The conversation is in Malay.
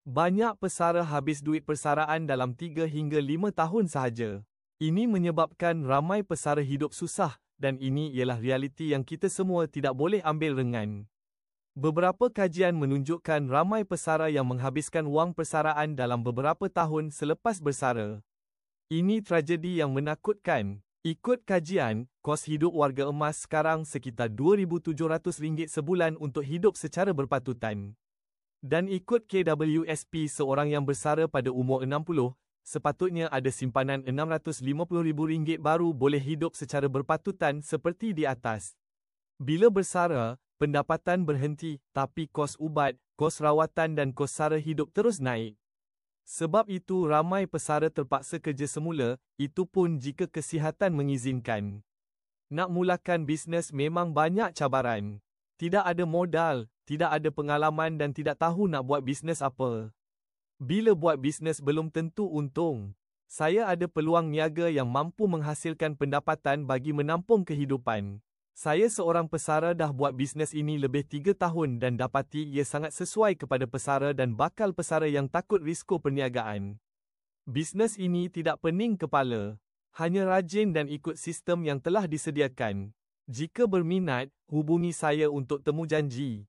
Banyak pesara habis duit persaraan dalam 3 hingga 5 tahun sahaja. Ini menyebabkan ramai pesara hidup susah dan ini ialah realiti yang kita semua tidak boleh ambil ringan. Beberapa kajian menunjukkan ramai pesara yang menghabiskan wang persaraan dalam beberapa tahun selepas bersara. Ini tragedi yang menakutkan. Ikut kajian, kos hidup warga emas sekarang sekitar RM2,700 sebulan untuk hidup secara berpatutan. Dan ikut KWSP, seorang yang bersara pada umur 60, sepatutnya ada simpanan RM650,000 baru boleh hidup secara berpatutan seperti di atas. Bila bersara, pendapatan berhenti, tapi kos ubat, kos rawatan dan kos sara hidup terus naik. Sebab itu ramai pesara terpaksa kerja semula, itu pun jika kesihatan mengizinkan. Nak mulakan bisnes memang banyak cabaran. Tidak ada modal, tidak ada pengalaman dan tidak tahu nak buat bisnes apa. Bila buat bisnes belum tentu untung. Saya ada peluang niaga yang mampu menghasilkan pendapatan bagi menampung kehidupan. Saya seorang pesara dah buat bisnes ini lebih 3 tahun dan dapati ia sangat sesuai kepada pesara dan bakal pesara yang takut risiko perniagaan. Bisnes ini tidak pening kepala. Hanya rajin dan ikut sistem yang telah disediakan. Jika berminat, hubungi saya untuk temu janji.